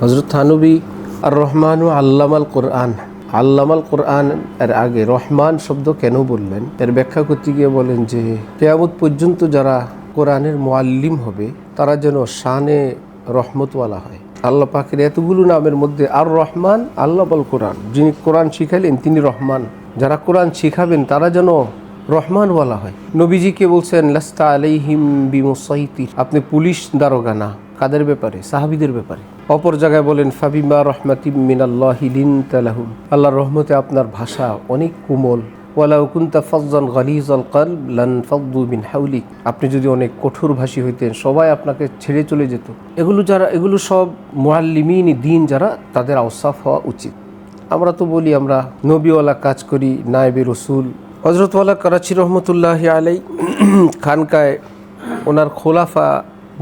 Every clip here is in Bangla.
হযরত থানবী আর রহমানু আল্লামাল কোরআন, আল্লামাল কোরআন এর আগে রহমান শব্দ কেন বললেন এর ব্যাখ্যা করতে গিয়ে বলেন যে কিয়ামত পর্যন্ত যারা কোরআনের মুআল্লিম হবে তারা যেন শানে রহমতওয়ালা হয়। আল্লাহ পাকের এতগুলো নামের মধ্যে আর রহমান আল্লামাল কোরআন, যিনি কোরআন শিখাইলেন তিনি রহমান, যারা কোরআন শিখাবেন তারা যেন রহমানওয়ালা হয়। নবীজিকে বলছেন লাস্তা আলাইহিম বিমুসাইতির, আপনি পুলিশ দারোগা না। কাদের ব্যাপারে? সাহাবীদের ব্যাপারে। অপর জায়গায় বলেন ফাবিমা রহমাতিম মিনাল্লাহি লিনতা লাহুম, আল্লাহর রহমতে আপনার ভাষা অনেক কোমল। ওয়ালাউ কুনতা ফাজ্জান গালিজাল কলব লানফাদ্দু মিন হাওলিক, আপনি যদি অনেক কঠোরভাষী হইতেন সবাই আপনাকে ছেড়ে চলে যেত। এগুলো সব মুআল্লিমিন দ্বীন যারা, তাদের আওসাফ হওয়া উচিত। আমরা তো বলি আমরা নবীওয়ালা কাজ করি, নায়েবে রসুল। হযরত ওয়ালা করাচি রহমতুল্লাহি আলাই খানকায় ওনার খোলাফা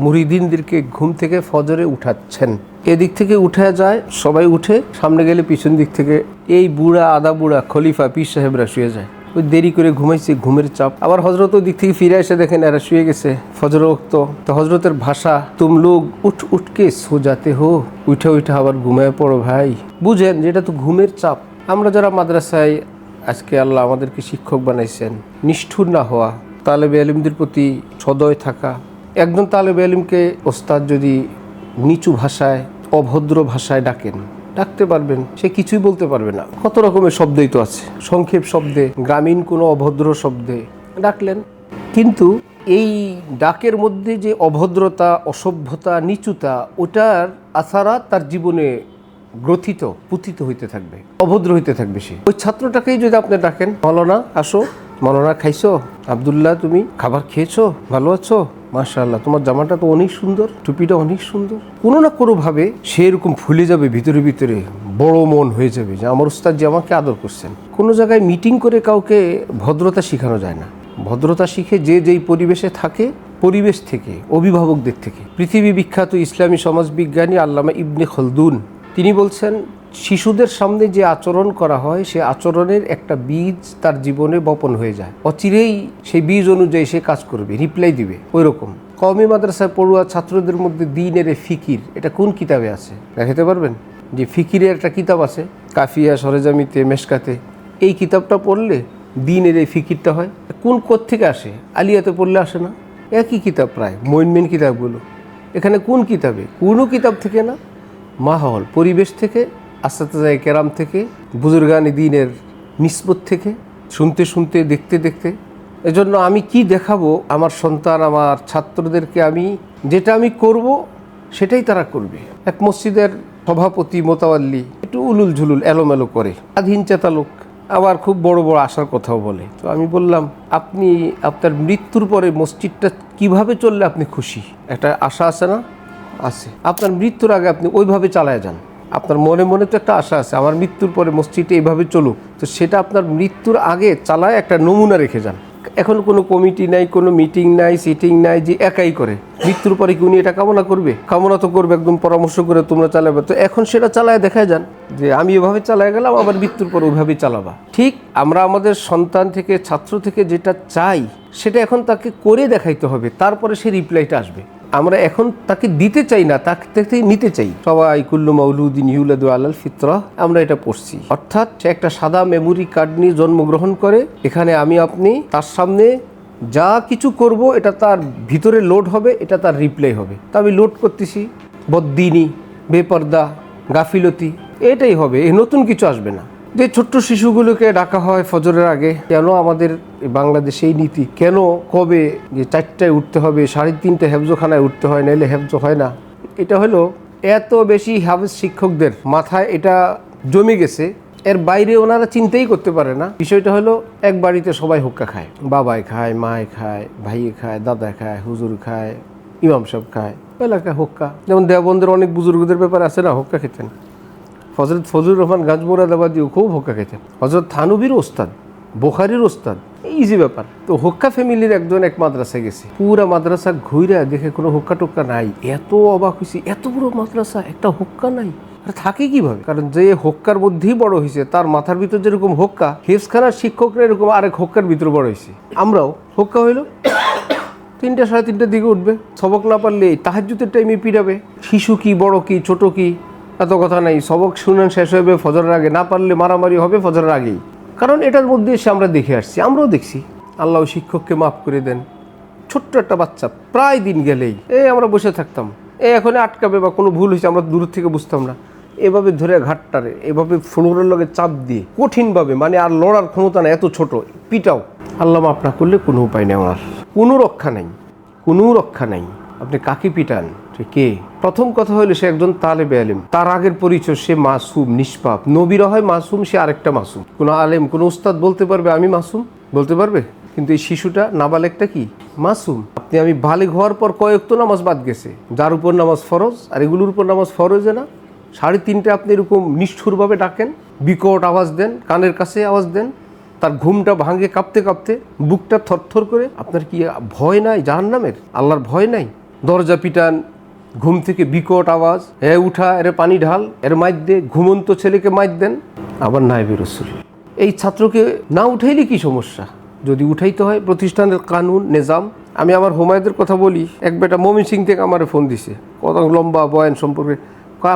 মুরিদিনদেরকে ঘুম থেকে ফজরে উঠাচ্ছেন। এদিক থেকে উঠে যায়, সবাই উঠে, সামনে গেলে পিছন দিক থেকে এই বুড়া আদা বুড়া খলিফা পীর সাহেবরা শুয়ে যায়। ওই দেরি করে ঘুমাইছে, ঘুমের চাপ। আবার হজরত দিক থেকে ফিরে এসে দেখেন এরা শুয়ে গেছে ফজর ওয়াক্ত। তো হজরতের ভাষা তুম লোক উঠকে সো যাতে হো, উঠে আবার ঘুমায় পড়ো ভাই। বুঝেন যে এটা তো ঘুমের চাপ। আমরা যারা মাদ্রাসায় আজকে আল্লাহ আমাদেরকে শিক্ষক বানাইছেন, নিষ্ঠুর না হওয়া, তালেবে ইলমদের প্রতি সদয় থাকা। একজন তালেবে ইলমকে ওস্তাদ যদি নিচু ভাষায় অভদ্র ভাষায় ডাকতে পারবেন, সে কিছুই বলতে পারবে না। কত রকমের শব্দই তো আছে, সংক্ষেপ শব্দে, গ্রামীণ কোনো অভদ্র শব্দে ডাকলেন। কিন্তু এই ডাকের মধ্যে যে অভদ্রতা, অসভ্যতা, নিচুতা, ওটার আসারা তার জীবনে গ্রথিত পুতিত হইতে থাকবে, অভদ্র হইতে থাকবে। সে ওই ছাত্রটাকেই যদি আপনি ডাকেন, মৌলানা আসো, মৌলানা খাইছো, আব্দুল্লাহ তুমি খাবার খেয়েছো, ভালো আছো, মাশাআল্লাহ তোমার জামাটা তো অনেক সুন্দর, টুপিটা অনেক সুন্দর, কোনো না কোনোভাবে সে এরকম ফুলে যাবে, ভিতরে ভিতরে বড় মন হয়ে যাবে যে আমার উস্তাদ যে আমাকে আদর করছেন। কোনো জায়গায় মিটিং করে কাউকে ভদ্রতা শেখানো যায় না। ভদ্রতা শিখে যে যেই পরিবেশে থাকে, পরিবেশ থেকে, অভিভাবকদের থেকে। পৃথিবী বিখ্যাত ইসলামী সমাজবিজ্ঞানী আল্লামা ইবনে খলদুন তিনি বলছেন শিশুদের সামনে যে আচরণ করা হয় সে আচরণের একটা বীজ তার জীবনে বপন হয়ে যায়। অচিরেই সেই বীজ অনুযায়ী সে কাজ করবে, রিপ্লাই দিবে। ওই রকম কওমি মাদ্রাসায় পড়ুয়া ছাত্রদের মধ্যে দ্বীনের ফিকির, এটা কোন কিতাবে আছে দেখাতে পারবেন? যে ফিকিরের একটা কিতাব আছে কাফিয়া, সরেজামিতে, মেশকাতে। এই কিতাবটা পড়লে দ্বীনের এই ফিকিরটা হয়। কোন থেকে আসে? আলিয়াতে পড়লে আসে না? একই কিতাব প্রায়, মেন কিতাবগুলো। এখানে কোন কিতাবে? কোনো কিতাব থেকে না, মাহল, পরিবেশ থেকে, আসাতেজায়ে কেরাম থেকে, বুজুর্গানে দ্বীনের নিসবত থেকে, শুনতে শুনতে, দেখতে দেখতে। এজন্য আমি কি দেখাবো আমার সন্তান, আমার ছাত্রদেরকে, আমি যেটা আমি করব সেটাই তারা করবে। এক মসজিদের সভাপতি মোতাওয়াল্লি একটু উলুল ঝুলুল এলোমেলো করে, স্বাধীন চেতা লোক, আবার খুব বড় বড় আশার কথাও বলে। তো আমি বললাম আপনি আপনার মৃত্যুর পরে মসজিদটা কিভাবে চললে আপনি খুশি? একটা আশা আছে না? আছে। আপনার মৃত্যুর আগে আপনি ওইভাবে চালায় যান। আপনার মনে মনে তো একটা আশা আছে আমার মৃত্যুর পরে মসজিদটা এইভাবে চলুক, তো সেটা আপনার মৃত্যুর আগে চালায় একটা নমুনা রেখে যান। এখন কোনো কমিটি নাই, কোনো মিটিং নাই, সিটিং নাই, যে একাই করে। মৃত্যুর পরে কি উনি এটা কামনা করবে? কামনা তো করবে, একদম পরামর্শ করে তোমরা চালাবে। তো এখন সেটা চালায় দেখায় যান যে আমি এভাবে চালায় গেলাম, আবার মৃত্যুর পর ওইভাবেই চালাবা। ঠিক আমরা আমাদের সন্তান থেকে, ছাত্র থেকে যেটা চাই সেটা এখন তাকে করে দেখাইতে হবে, তারপরে সে রিপ্লাইটা আসবে। আমরা এখন তাকে দিতে চাই না, তাকে নিতে চাই। সবাই কুল্লু মাউলুদিন ইউলাদু আলাল ফিতরা, আমরা এটা পড়ছি। অর্থাৎ সে একটা সাদা মেমোরি কার্ড নিয়ে জন্মগ্রহণ করে। এখানে আমি আপনি তার সামনে যা কিছু করব এটা তার ভিতরে লোড হবে, এটা তার রিপ্লাই হবে। তা আমি লোড করতেছি বদ্দিনী, বেপর্দা, গাফিলতি, এটাই হবে, এই নতুন কিছু আসবে না। যে ছোট্ট শিশুগুলোকে ডাকা হয় ফজরের আগে, কেন আমাদের বাংলাদেশে এই নীতি? কেন কবে যে 4টায় উঠতে হবে, 3:30 হেফজোখানায় উঠতে হয়, নাইলে হেফজো হয় না? এটা হলো এত বেশি হাফেজ শিক্ষকদের মাথায় এটা জমে গেছে, এর বাইরে ওনারা চিন্তাই করতে পারে না। বিষয়টা হলো এক বাড়িতে সবাই হুক্কা খায়, বাবাই খায়, মায় খায়, ভাইয়ে খায়, দাদা খায়, হুজুর খায়, ইমাম সাহেব খায়, এলাকায় হুক্কা। যেমন দেওবন্দের অনেক বুজুর্গদের ব্যাপার আছে না, হুক্কা খেতেন। হযরত ফজলুর রহমান গাজমুরাদাবাদীও খুব হুক্কা খেতেন। হযরত থানবীর ওস্তাদ, বুখারীর ওস্তাদ, ইজি ব্যাপার। তো হুক্কা ফ্যামিলির একজন এক মাদ্রাসায় গেছে, পুরা মাদ্রাসা ঘুরে দেখে কোনো হুক্কা টুক্কা নাই। এত অবাক হয়েছি, এত বড় মাদ্রাসা একটা হুক্কা নাই, আর থাকে কিভাবে? কারণ যে হুক্কার মধ্যেই বড় হয়েছে তার মাথার ভিতর যেরকম হুক্কা, হেফজখানার শিক্ষকরা এরকম আরেক হুক্কার ভিতরে বড় হয়েছে। আমরাও হুক্কা হইলো 3টা 3:30টার দিকে উঠবে, সবক না পারলে তাহাজ্জুদের টাইমে পিড়াবে। শিশু কি, বড় কি, ছোট কি, এত কথা নাই, সবক শুনেন শেষ হবে ফজরের আগে, না পারলে মারামারি হবে ফজরের আগেই। কারণ এটার মধ্যে এসে আমরা দেখে আসছি, আমরাও দেখছি। আল্লাহ শিক্ষককে মাফ করে দেন। ছোট্ট একটা বাচ্চা প্রায় দিন গেলেই আমরা বসে থাকতাম, এখন আটকাবে বা কোনো ভুল হয়েছে আমরা দূর থেকে বুঝতাম না, এভাবে ধরে ঘাটটারে এভাবে ফ্লোরের লগে চাপ দিয়ে কঠিনভাবে, মানে আর লড়ার ক্ষমতা না, এত ছোট, পিটাও। আল্লাহ মাফ না করলে কোনো উপায় নেই, আমার কোনো রক্ষা নাই, কোনো রক্ষা নাই। আপনি কাকে পিটান, কে? প্রথম কথা হলো সে একজন তালেবে আলেম, তার আগের পরিচয় সে মাসুম, নিষ্পাপ। নবীরা হয় মাসুম, সে আরেকটা মাসুম। কোনো আলেম, কোনো উস্তাদ বলতে পারবে আমি মাসুম? বলতে পারবে? কিন্তু এই শিশুটা, নাবালেগটা কি মাসুম? আপনি আমি বালেগ হওয়ার পর কয়েক তো নামাজ বাদ গেছে, যার উপর নামাজ ফরজ, আর এগুলোর উপর নামাজ ফরজে না। 3:30 আপনি এরকম নিষ্ঠুরভাবে ডাকেন, বিকট আওয়াজ দেন, কানের কাছে আওয়াজ দেন, তার ঘুমটা ভাঙে কাঁপতে কাঁপতে, বুকটা থরথর করে। আপনার কি ভয় নাই জাহান্নামের? আল্লাহর ভয় নাই? দরজা পিটান, ঘুম থেকে বিকট আওয়াজ, উঠা, এর পানি ঢাল, এর মাইর দে, ঘুমন্ত ছেলেকে মাইর দেন। আবার নায়েবে রাসূল, এই ছাত্রকে না উঠাইলে কি সমস্যা? যদি উঠাইতে হয়, প্রতিষ্ঠানের কানুন নিজাম। আমি আমার হুমায়ুদের কথা বলি, এক বেটা মমিন সিং থেকে আমার ফোন দিছে, কত লম্বা বয়ান সম্পর্কে।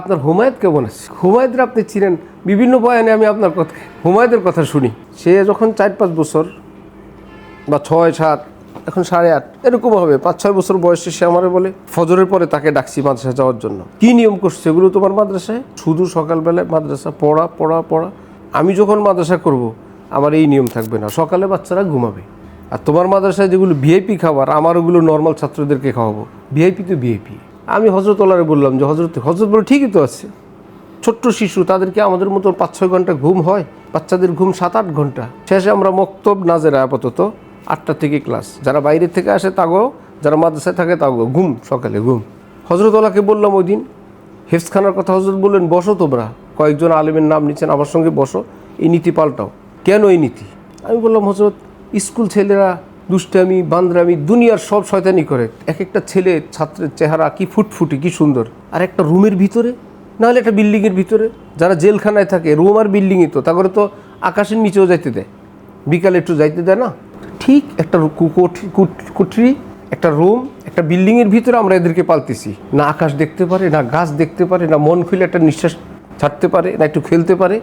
আপনার হুমায়ুদ কেমন আছে? হুমায়ুদের আপনি চিনেন, বিভিন্ন বয়ানে আমি আপনার কথা, হুমায়ুদের কথা শুনি। সে যখন 4-5 বছর বা 6-7, এখন 8.5 এরকম হবে, 5-6 বছর বয়সে সে আমারে বলে, ফজরের পরে তাকে ডাকছি মাদ্রাসায় যাওয়ার জন্য। কি নিয়ম করছে এগুলো তোমার মাদ্রাসায়? শুধু সকালবেলায় মাদ্রাসা পড়া পড়া পড়া। আমি যখন মাদ্রাসা করব, আমার এই নিয়ম থাকবে না, সকালে বাচ্চারা ঘুমাবে। আর তোমার মাদ্রাসায় যেগুলো ভিআইপি খাবার, আমার ওগুলো নর্মাল ছাত্রদেরকে খাওয়াবো। ভিআইপি তো ভিআইপি। আমি হজরত ওলারে বললাম যে হজরত বলে ঠিকই তো আছে, ছোট্ট শিশু, তাদেরকে আমাদের মতো 5-6 ঘন্টা ঘুম হয়, বাচ্চাদের ঘুম 7-8 ঘন্টা। শেষে আমরা মক্তব নাজেরা আপাতত 8টা থেকে ক্লাস, যারা বাইরে থেকে আসে তাগো, যারা মাদ্রাসায় থাকে তাগো ঘুম, সকালে ঘুম। হজরত ওলাকে বললাম ওই দিন হেফজখানার কথা, হজরত বললেন বসো তোমরা, কয়েকজন আলেমের নাম নিচ্ছেন, আমার সঙ্গে বসো, এই নীতি পাল্টাও। কেন এই নীতি? আমি বললাম হজরত, স্কুল ছেলেরা দুষ্টামি বান্দরামি দুনিয়ার সব শয়তানি করে, এক একটা ছেলে ছাত্রের চেহারা কি ফুটফুটি, কি সুন্দর, আর একটা রুমের ভিতরে, নাহলে একটা বিল্ডিংয়ের ভিতরে, যারা জেলখানায় থাকে রুম আর বিল্ডিংই তো, তারপরে তো আকাশের নিচেও যাইতে দেয়, বিকালে একটু যাইতে দেয় না। ঠিক একটা কুঠরি, একটা রুম, একটা বিল্ডিংয়ের ভিতরে আমরা এদেরকে পালতেছি। না আকাশ দেখতে পারে, না গাছ দেখতে পারে, না মন খুলে একটা নিঃশ্বাস ছাড়তে পারে, না একটু খেলতে পারে।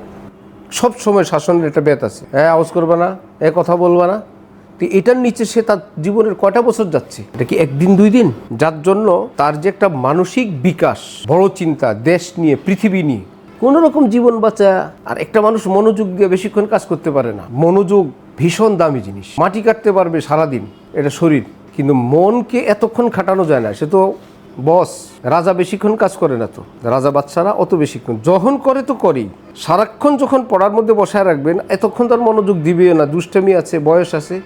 সব সময় শাসনের একটা বেত আছে, আওয়াজ করবে না, কথা বলবে না। তো এটার নিচে সে তার জীবনের কয়টা বছর যাচ্ছে? এটা কি 1 দিন 2 দিন? যার জন্য তার যে একটা মানসিক বিকাশ, বড় চিন্তা, দেশ নিয়ে, পৃথিবী নিয়ে, কোনো রকম জীবন বাঁচা। আর একটা মানুষ মনোযোগ দিয়ে বেশিক্ষণ কাজ করতে পারে না। মনোযোগ ভীষণ দামি জিনিস। মাটি কাটতে পারবে সারাদিন, এটা শরীর, কিন্তু মনকে এতক্ষণ খাটানো যায় না। সে তো বস, রাজা বেশিক্ষণ কাজ করে না তো, রাজা বাচ্চারা অত বেশিক্ষণ যখন করে তো করেই। সারাক্ষণ যখন পড়ার মধ্যে বসায় রাখবেন, এতক্ষণ তার মনোযোগ দিবেও না, দুষ্টামি আছে, বয়স আছে,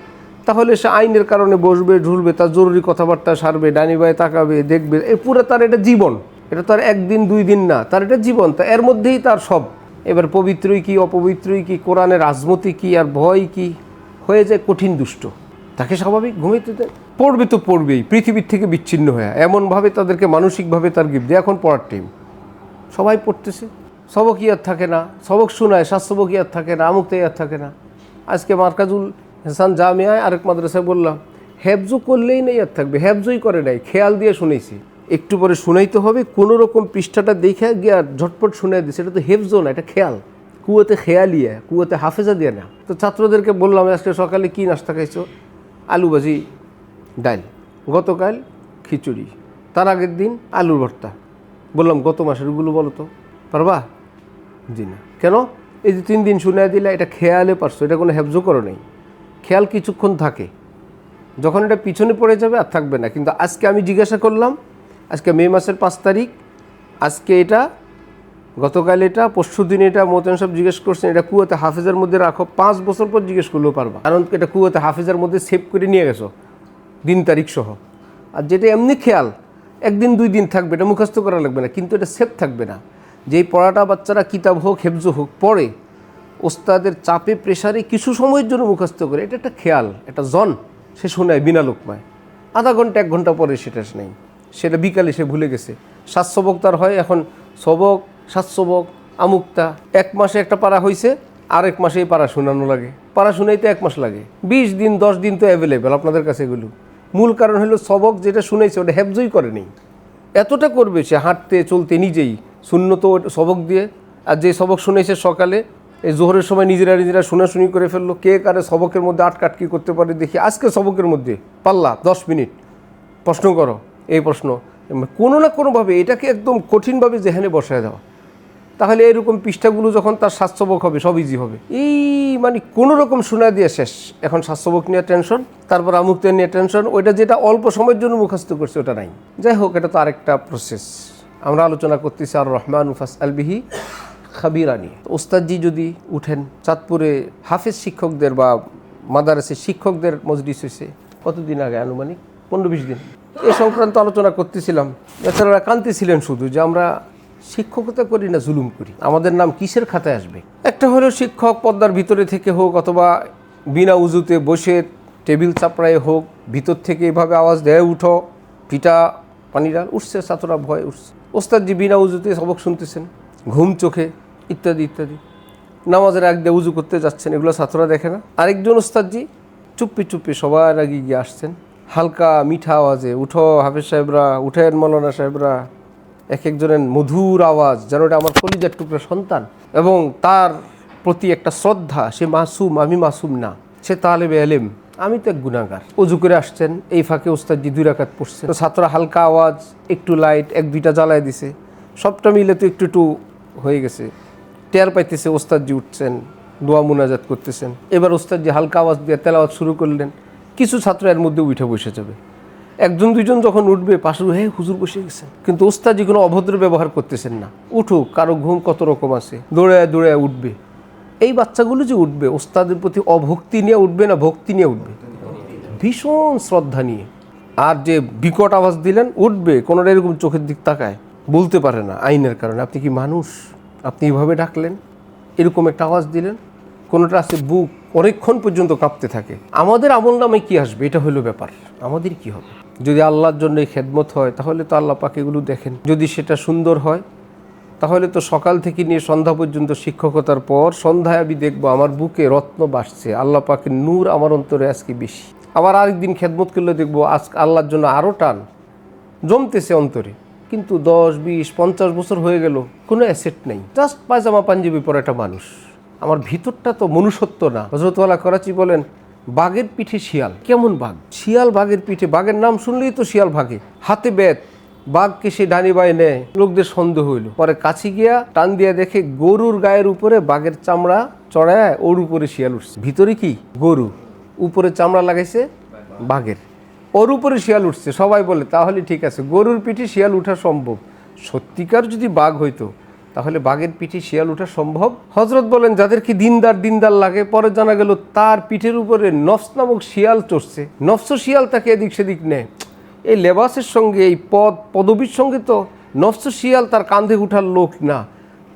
তাহলে সে আইনের কারণে বসবে, ঢুলবে, তার জরুরি কথাবার্তা সারবে, ডানি বায়ে তাকাবে, দেখবে, পুরো তার এটা জীবন। এটা তার 1 দিন 2 দিন না, তার এটা জীবন। তা এর মধ্যেই তার সব, এবার পবিত্রই কি অপবিত্রই কি, কোরআনের আজমতি কি আর ভয় কি, হয়ে যায় কঠিন দুষ্ট। তাকে স্বাভাবিক ঘুমাইতে দেয়, পড়বে তো পড়বেই, পৃথিবীর থেকে বিচ্ছিন্ন হয়ে। এমনভাবে তাদেরকে মানসিকভাবে তার গিফট দিয়ে, এখন পড়ার টাইম, সবাই পড়তেছে, সবক ইয়াদ থাকে না, সবক শোনায়, সবক ইয়াদ থাকে না, আমুকতে ইয়াদ থাকে না। আজকে মার্কাজুল হাসান জামিয়ায় আরেক মাদ্রাসায় বললাম, হেফজু করলেই না ইয়াদ থাকবে, হেফজুই করে নাই, খেয়াল দিয়ে শুনেছি। একটু পরে শুনাইতে হবে, কোনো রকম পৃষ্ঠাটা দেখে গিয়ে ঝটপট শুনাই দিচ্ছে, এটা তো হেফজো না, এটা খেয়াল, কুয়াতে খেয়ালিয়া, কুয়াতে হাফেজা দিয়ে না। তো ছাত্রদেরকে বললাম, আজকে সকালে কি নাস্তা খাইছো? আলু ভাজি ডাল, গতকাল খিচুড়ি, তার আগের দিন আলুর ভর্তা। বললাম গত মাসেরগুলো বলো তো, পারবা? জি না। কেন? এই যে 3 দিন শুনে দিলে, এটা খেয়ালে পারছো, এটা কোনো হেফজো করো নাই। খেয়াল কিছুক্ষণ থাকে, যখন এটা পিছনে পড়ে যাবে আর থাকবে না। কিন্তু আজকে আমি জিজ্ঞাসা করলাম, আজকে মে মাসের 5 তারিখ, আজকে এটা, গতকাল এটা, পরশু দিন এটা, মোতেন সব জিজ্ঞেস করছেন, এটা কুয়াতে হাফেজার মধ্যে রাখো। 5 বছর পর জিজ্ঞেস করলেও পারবা, কারণ এটা কুয়াতে হাফেজার মধ্যে সেভ করে নিয়ে গেছো, দিন তারিখ সহ। আর যেটা এমনি খেয়াল 1 দিন 2 দিন থাকবে, এটা মুখস্থ করা লাগবে না, কিন্তু এটা সেভ থাকবে না। যেই পড়াটা বাচ্চারা কিতাব হোক হেফজো হোক পড়ে, ওস্তাদের চাপে প্রেশারে কিছু সময়ের জন্য মুখস্থ করে, এটা একটা খেয়াল, একটা জন, সে শোনায় বিনা লোকমায়। আধা ঘন্টা 1 ঘন্টা পরে সেটা নেই, সেটা বিকালে সে ভুলে গেছে। 7 সবক তার হয়, এখন সবক 7 সবক আমুকতা। 1 মাসে একটা পারা হয়েছে, আরেক মাসে এই পারা শোনানো লাগে, পারা শুনাইতে 1 মাস লাগে। 20 দিন 10 দিন তো অ্যাভেলেবেল আপনাদের কাছে এগুলো। মূল কারণ হলো সবক যেটা শুনেছে ওটা হেফজই করে নেই। এতটা করবে সে হাঁটতে চলতে নিজেই, সুন্নত সবক দিয়ে, আর যে সবক শুনেছে সকালে এই জোহরের সময় নিজেরা শোনাশুনি করে ফেললো, কে কারে সবকের মধ্যে আটকাটকি করতে পারে দেখি। আজকে সবকের মধ্যে পাল্লা 10 মিনিট প্রশ্ন করো, এই প্রশ্ন কোনো না কোনোভাবে এটাকে একদম কঠিনভাবে জেহানে বসায় দেওয়া। তাহলে এরকম পৃষ্ঠাগুলো যখন তার স্বাস্থ্যবক হবে সব ইজি হবে। এই মানে কোনো রকম শোনা দিয়ে শেষ। এখন স্বাস্থ্যবক নিয়ে টেনশন, তারপর আমুক্ত নিয়ে টেনশন, ওইটা যেটা অল্প সময়ের জন্য মুখস্থ করছে ওটা নাই। যাই হোক, এটা তো আরেকটা প্রসেস। আমরা আলোচনা করতেছি আর রহমান ফাসআল বিহি খাবিরানি। ওস্তাদজি যদি উঠেন, চাঁদপুরে হাফেজ শিক্ষকদের বা মাদারাসের শিক্ষকদের মজলিস হয়েছে কতদিন আগে, আনুমানিক 15-20 দিন, এ সংক্রান্ত আলোচনা করতেছিলাম। বেচারারা কাঁদতেছিলেন শুধু যে আমরা শিক্ষকতা করি না জুলুম করি, আমাদের নাম কিসের খাতায় আসবে। একটা হলো শিক্ষক পর্দার ভিতরে থেকে হোক অথবা বিনা উজুতে বসে টেবিল চাপড়ায় হোক, ভিতর থেকে এভাবে আওয়াজ দেয় উঠো, পিটা পানি ডাল, উঠছে ছাত্ররা ভয় উঠছে। ওস্তাদজি বিনা উজুতে সবক শুনতেছেন, ঘুম চোখে ইত্যাদি ইত্যাদি, নামাজের আগ দিয়ে উজু করতে যাচ্ছেন, এগুলো ছাত্ররা দেখে না। আরেকজন ওস্তাদজি চুপ্পি সবার আগে গিয়ে আসছেন, হালকা মিঠা আওয়াজে উঠো হাফেজ সাহেবরা, উঠেন মৌলানা সাহেবরা, এক একজনের মধুর আওয়াজ, যেন এটা আমার কলিজার টুকরা সন্তান এবং তার প্রতি একটা শ্রদ্ধা। সে মাসুম, আমি মাসুম না, সে তালেবে এলেম, আমি তো এক গুনাহগার। অজু করে আসছেন, এই ফাঁকে ওস্তাদজি 2 রাকাত পড়ছেন, তো ছাত্ররা হালকা আওয়াজ, একটু লাইট 1-2টা জ্বালায় দিছে, সবটা মিলে তো একটু হয়ে গেছে। টের পাইতেছে ওস্তাদজি উঠছেন, দোয়া মুনাজাত করতেছেন। এবার ওস্তাদজি হালকা আওয়াজ দিয়ে তেলাওয়াত শুরু করলেন। কিছু ছাত্র এর মধ্যে উঠে বসে যাবে, 1-2জন যখন উঠবে পাশে হুজুর বসে গেছেন, কিন্তু ওস্তাদজি কোনো অভদ্র ব্যবহার করতেছেন না। উঠুক, কারো ঘুম কত রকম আছে, দৌড়ায় উঠবে। এই বাচ্চাগুলো যে উঠবে ওস্তাদের প্রতি অভক্তি নিয়ে উঠবে না ভক্তি নিয়ে উঠবে, ভীষণ শ্রদ্ধা নিয়ে। আর যে বিকট আওয়াজ দিলেন উঠবে, কোনোটা এরকম চোখের দিক তাকায়, বলতে পারে না আইনের কারণে, আপনি কি মানুষ, আপনি এইভাবে ডাকলেন, এরকম একটা আওয়াজ দিলেন। কোনোটা আছে বুক অনেকক্ষণ পর্যন্ত কাঁপতে থাকে। আমাদের আমল নামে কী আসবে, এটা হলো ব্যাপার। আমাদের কি হবে? যদি আল্লাহর জন্য খেদমত হয় তাহলে তো আল্লাহ পাক এগুলো দেখেন। যদি সেটা সুন্দর হয় তাহলে তো সকাল থেকে নিয়ে সন্ধ্যা পর্যন্ত শিক্ষকতার পর সন্ধ্যায় আমি দেখবো আমার বুকে রত্ন বাসছে, আল্লাহ পাকের নূর আমার অন্তরে আজকে বেশি। আবার আরেকদিন খেদমত করলে দেখবো আজ আল্লাহর জন্য আরও টান জমতেছে অন্তরে। কিন্তু 10-20-50 বছর হয়ে গেল, কোনো অ্যাসেট নেই, জাস্ট পায়জামা পাঞ্জাবি পরে একটা মানুষ। আমার ভিতরটা তো মনুষ্যত্ব না। হযরতওয়ালা করাচি বলেন, বাঘের পিঠে শিয়াল। কেমন বাঘ? শিয়াল বাঘের পিঠে, বাঘের নাম শুনলেই তো শিয়াল ভাগে, হাতে বেত, বাঘকে সে ডানি বাই নেয়। লোকদের সন্দেহ হইল, পরে কাছে গিয়া টান দিয়া দেখে গরুর গায়ের উপরে বাঘের চামড়া চড়ায়, ওর উপরে শিয়াল উঠছে। ভিতরে কি গরু, উপরে চামড়া লাগাইছে বাঘের, ওর উপরে শিয়াল উঠছে। সবাই বলে তাহলে ঠিক আছে, গরুর পিঠে শিয়াল উঠা সম্ভব। সত্যিকার যদি বাঘ হইতো তাহলে বাঘের পিঠে শিয়াল উঠা সম্ভব। হযরত বলেন, যাদেরকে দিনদার লাগে, পরে জানা গেল তার পিঠের উপরে নফস নামক শিয়াল চড়ছে। নফস শিয়াল তাকে এদিক সেদিক নেয়। এই লেবাসের সঙ্গে, এই পদবীর সঙ্গে তো নফস শিয়াল তার কাঁধে উঠার লোক না।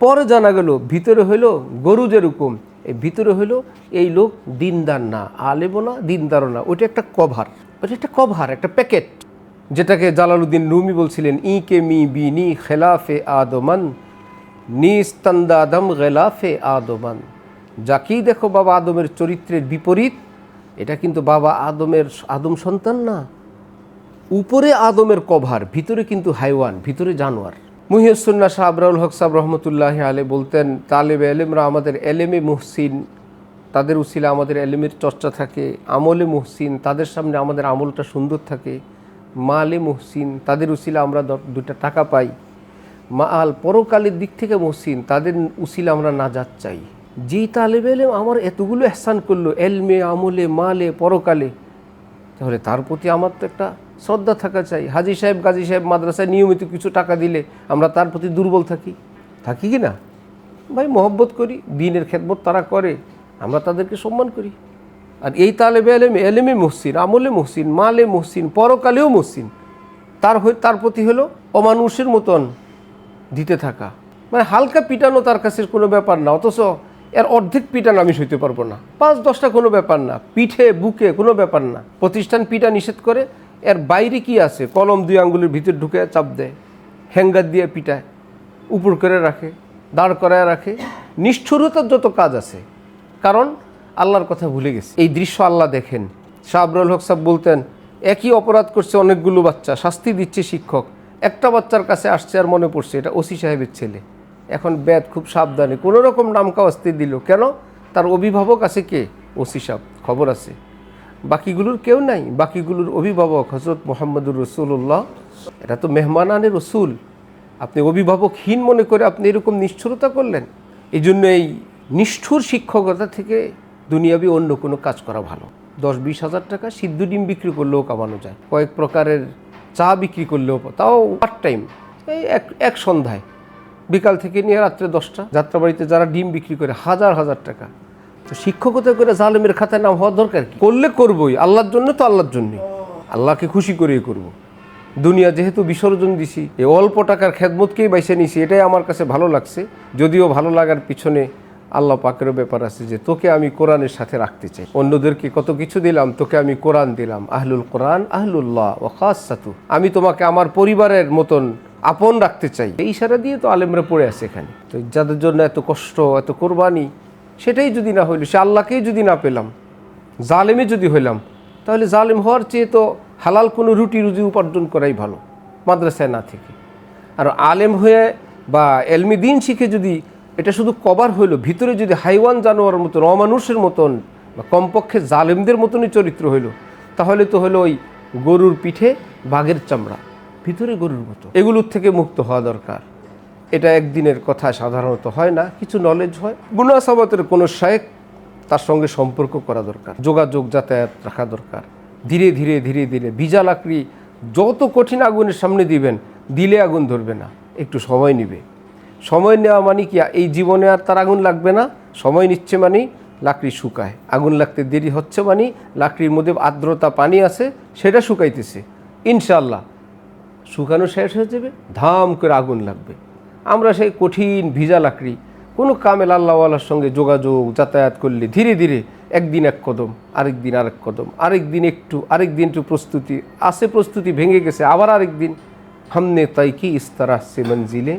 পরে জানা গেল ভিতরে হইল গরু যেরকম, এই ভিতরে হইল এই লোক দিনদার না, আলেমও না, দিনদারও না। ওইটা একটা কভার, ওইটা একটা কভার, একটা প্যাকেট, যেটাকে জালালউদ্দিন রুমি বলছিলেন, ই কে মি বিনি খেলাফে আদমান নিস্তান্দাদম গেলাফে আদমান। যাকেই দেখো বাবা আদমের চরিত্রের বিপরীত, এটা কিন্তু বাবা আদম সন্তান না, উপরে আদমের কভার, ভিতরে কিন্তু হাইওয়ান, ভিতরে জানোয়ার। মুহিউস-সুন্নাহ শাহ আবরারুল হক সাহেব রহমতুল্লাহি আলাইহি বলতেন, তালেবে এলেমরা আমাদের এলেমে মুহসিন, তাদের উসিলা আমাদের এলেমের চর্চা থাকে। আমলে মুহসিন, তাদের সামনে আমাদের আমলটা সুন্দর থাকে। মালে মুহসিন, তাদের উসিলা আমরা 2টা টাকা পাই। মাল, পরকালের দিক থেকে মুহসিন, তাদের উসিলা আমরা নাজাত চাই। যেই তালেবে এলেম আমার এতগুলো এহসান করলো এলমে, আমলে, মালে, পরকালে, তাহলে তার প্রতি আমার তো একটা শ্রদ্ধা থাকা চাই। হাজি সাহেব, গাজী সাহেব মাদ্রাসায় নিয়মিত কিছু টাকা দিলে আমরা তার প্রতি দুর্বল থাকি কি না ভাই? মহব্বত করি, দ্বীনের খেদমত তারা করে, আমরা তাদেরকে সম্মান করি। আর এই তালেবে এলেমে মুহসিন, আমলে মুহসিন, মালে মুহসিন, পরকালেও মুহসিন, তার প্রতি হলো অমানুষের মতন দিতে থাকা। মানে হালকা পিটানো তার কাছে কোনো ব্যাপার না, অথচ এর অর্ধেক পিটান আমি সইতে পারবো না। 5-10টা কোনো ব্যাপার না, পিঠে বুকে কোনো ব্যাপার না। প্রতিষ্ঠান পিটা নিষেধ করে, এর বাইরে কি আছে? কলম 2 আঙ্গুলের ভিতর ঢুকে চাপ দেয়, হ্যাঙ্গার দিয়ে পিটায়, উপর করে রাখে, দাঁড় করায় রাখে, নিষ্ঠুরতার যত কাজ আছে। কারণ আল্লাহর কথা ভুলে গেছে। এই দৃশ্য আল্লাহ দেখেন। শাহ আবরারুল হক সাহেব বলতেন, একই অপরাধ করছে অনেকগুলো বাচ্চা, শাস্তি দিচ্ছে শিক্ষক, একটা বাচ্চার কাছে আসছে আর মনে পড়ছে এটা ওসি সাহেবের ছেলে। এখন ব্যাদ খুব সাবধানে কোনো রকম নাম কাওয়াস্তে দিল, কেন? তার অভিভাবক আছে কে? ওসি সাহেব, খবর আছে। বাকিগুলোর কেউ নাই, বাকিগুলোর অভিভাবক হযরত মুহাম্মদুর রাসূলুল্লাহ। এটা তো মেহমানানে রসুল, আপনি অভিভাবকহীন মনে করে আপনি এরকম নিষ্ঠুরতা করলেন। এই জন্য এই নিষ্ঠুর শিক্ষকতা থেকে দুনিয়াবি অন্য কোনো কাজ করা ভালো। 10-20 হাজার টাকা সিদ্ধ ডিম বিক্রি করলেও কামানো যায়, কয়েক প্রকারের চা বিক্রি করলেও, তাও পার্ট টাইম, এই এক সন্ধ্যায়, বিকাল থেকে নিয়ে রাত্রে 10টা যাত্রাবাড়িতে যারা ডিম বিক্রি করে হাজার হাজার টাকা। তো শিক্ষকতা করে জালেমের খাতায় নাম হওয়ার দরকার কি? করলে করবই, আল্লাহর জন্য তো আল্লাহর জন্যই, আল্লাহকে খুশি করেই করব। দুনিয়া যেহেতু বিসর্জন দিছি, এই অল্প টাকার খেদমতকেই বাইছে নিছি, এটাই আমার কাছে ভালো লাগছে। যদিও ভালো লাগার পিছনে আল্লাহ পাকেরও ব্যাপার আছে, যে তোকে আমি কোরআনের সাথে রাখতে চাই। অন্যদেরকে কত কিছু দিলাম, তোকে আমি কোরআন দিলাম। আহলুল কোরআন আহলুল্লাহ ওয়া খাসসাতু, আমি তোমাকে আমার পরিবারের মতন আপন রাখতে চাই। এই ইশারা দিয়ে তো আলেমরা পড়ে আছে এখানে। তো যাদের জন্য এত কষ্ট, এত কোরবানি, সেটাই যদি না হইল, সে আল্লাহকেই যদি না পেলাম, জালেমে যদি হইলাম, তাহলে জালেম হওয়ার চেয়ে তো হালাল কোনো রুটি রুজি উপার্জন করাই ভালো, মাদ্রাসায় না থেকে। আর আলেম হয়ে বা এলমি দিন শিখে যদি এটা শুধু কভার হইল, ভিতরে যদি হাইওয়ান জানোয়ার মতন, অমানুষের মতন বা কমপক্ষে জালেমদের মতনই চরিত্র হইল, তাহলে তো হলো ওই গরুর পিঠে বাঘের চামড়া, ভিতরে গরুর মতো। এগুলোর থেকে মুক্ত হওয়া দরকার। এটা একদিনের কথা সাধারণত হয় না, কিছু নলেজ হয়। মুনাসাবাতের কোনো শায়েখ, তার সঙ্গে সম্পর্ক করা দরকার, যোগাযোগ যাতায়াত রাখা দরকার। ধীরে ধীরে ধীরে ধীরে ভিজা লাকড়ি যত কঠিন আগুনের সামনে দিবেন, দিলে আগুন ধরবে না, একটু সময় নিবে। সময় নেওয়া মানে কি, এই জীবনে আর তার আগুন লাগবে না, সময় নিচ্ছে মানে লাকড়ি শুকায়। আগুন লাগতে দেরি হচ্ছে মানে লাকড়ির মধ্যে আর্দ্রতা পানি আছে, সেটা শুকাইতেছে। ইনশাআল্লাহ শুকানো শেষ হয়ে যাবে, ধাম করে আগুন লাগবে। আমরা সেই কঠিন ভিজা লাকড়ি কোনো কামেল আল্লাহওয়ালার সঙ্গে যোগাযোগ যাতায়াত করলে ধীরে ধীরে একদিন এক কদম, আরেক দিন আরেক কদম, আরেক দিন একটু, আরেক দিন একটু প্রস্তুতি আছে, প্রস্তুতি ভেঙে গেছে, আবার আরেক দিন। হামনে তাই কি ইস তরহ সে মঞ্জিলে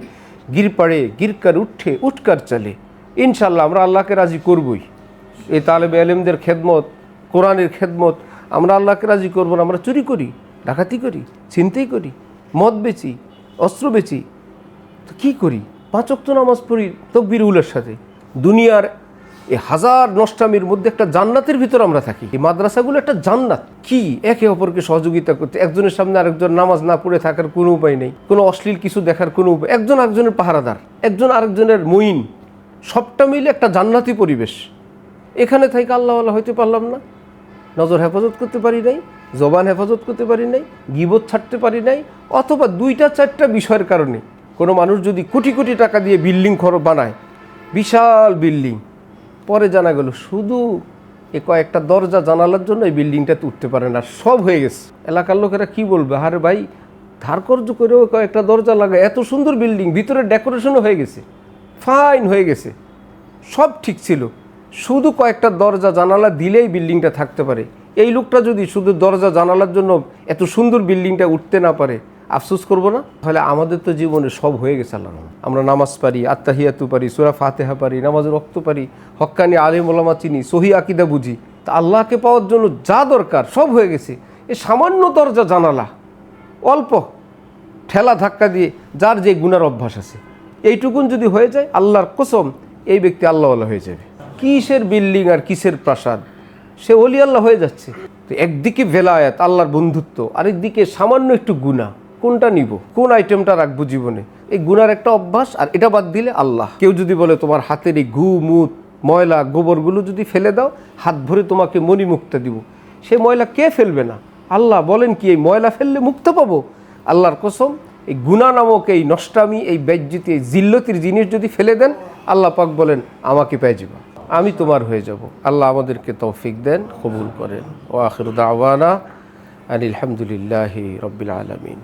গির পড়ে গিরকার উঠে উঠকার চলে। ইনশাল্লাহ আমরা আল্লাহকে রাজি করবই। এই তালেবে এলেমদের খেদমত, কোরআনের খেদমত, আমরা আল্লাহকে রাজি করবো না। আমরা চুরি করি, ডাকাতি করি, ছিনতাই করি, মদ বেচি, অস্ত্র বেচি, তো কী করি? 5 ওয়াক্ত নামাজ পড়ি তাকবীর উলের সাথে। দুনিয়ার এই হাজার নষ্টামির মধ্যে একটা জান্নাতের ভিতর আমরা থাকি। এই মাদ্রাসাগুলো একটা জান্নাত। কি একে অপরকে সহযোগিতা করতে, একজনের সামনে আরেকজন নামাজ না পড়ে থাকার কোনো উপায় নেই, কোনো অশ্লীল কিছু দেখার কোনো উপায়, একজন আরেকজনের পাহারাদার, একজন আরেকজনের মুইন, সবটা মিলে একটা জান্নাতি পরিবেশ। এখানে থেকে আল্লাহওয়ালা হইতে পারলাম না, নজর হেফাজত করতে পারি নাই, জবান হেফাজত করতে পারি নাই, গীবত ছাড়তে পারি নাই, অথবা 2-4টা বিষয়ের কারণে। কোনো মানুষ যদি কোটি কোটি টাকা দিয়ে বিল্ডিং বানায়, বিশাল বিল্ডিং, পরে জানা গেল শুধু কয়েকটা দরজা জানালার জন্য এই বিল্ডিংটাতে উঠতে পারে না, সব হয়ে গেছে। এলাকার লোকেরা কি বলবে, আরে ভাই ধার কর্জ করেও কয়েকটা দরজা লাগায়, এত সুন্দর বিল্ডিং, ভিতরে ডেকোরেশনও হয়ে গেছে, ফাইন হয়ে গেছে, সব ঠিক ছিল, শুধু কয়েকটা দরজা জানালা দিলেই বিল্ডিংটা থাকতে পারে। এই লোকটা যদি শুধু দরজা জানালার জন্য এত সুন্দর বিল্ডিংটা উঠতে না পারে, আফসোস করবো না? তাহলে আমাদের তো জীবনে সব হয়ে গেছে আল্লাহ। আমরা নামাজ পারি, আত্তাহিয়াতু পারি, সূরা ফাতিহা পারি, নামাজের ওয়াক্ত পারি, হক্কানি আলেম ওলামা চিনি, সহি আকিদা বুঝি, তা আল্লাহকে পাওয়ার জন্য যা দরকার সব হয়ে গেছে। এই সামান্য দরজা জানালা, অল্প ঠেলা ধাক্কা দিয়ে যার যে গুনার অভ্যাস আছে, এইটুকুন যদি হয়ে যায়, আল্লাহর কসম এই ব্যক্তি আল্লাহওয়ালা হয়ে যাবে। কিসের বিল্ডিং আর কিসের প্রাসাদ, সে ওলি আল্লাহ হয়ে যাচ্ছে। তো একদিকে ভেলায়াত, আল্লাহর বন্ধুত্ব, আরেকদিকে সামান্য একটু গুনাহ, কোনটা নিব, কোন আইটেমটা রাখবো জীবনে? এই গুনার একটা অভ্যাস, আর এটা বাদ দিলে আল্লাহ। কেউ যদি বলে তোমার হাতের এই গু মুত ময়লা গোবরগুলো যদি ফেলে দাও, হাত ভরে তোমাকে মণিমুক্তা দিব, সে ময়লা কে ফেলবে না? আল্লাহ বলেন কি এই ময়লা ফেললে মুক্ত পাবো? আল্লাহর কসম, এই গুনাহ নামক এই নষ্টামি, এই বেজ্জিতি, এই জিল্লতির জিনিস যদি ফেলে দেন, আল্লাহ পাক বলেন আমাকে পেয়ে যাবা, আমি তোমার হয়ে যাব। আল্লাহ আমাদেরকে তৌফিক দেন, কবুল করেন। ওয়া আখিরু দাওয়ানা আনিল হামদুলিল্লাহি রাব্বিল আলামিন।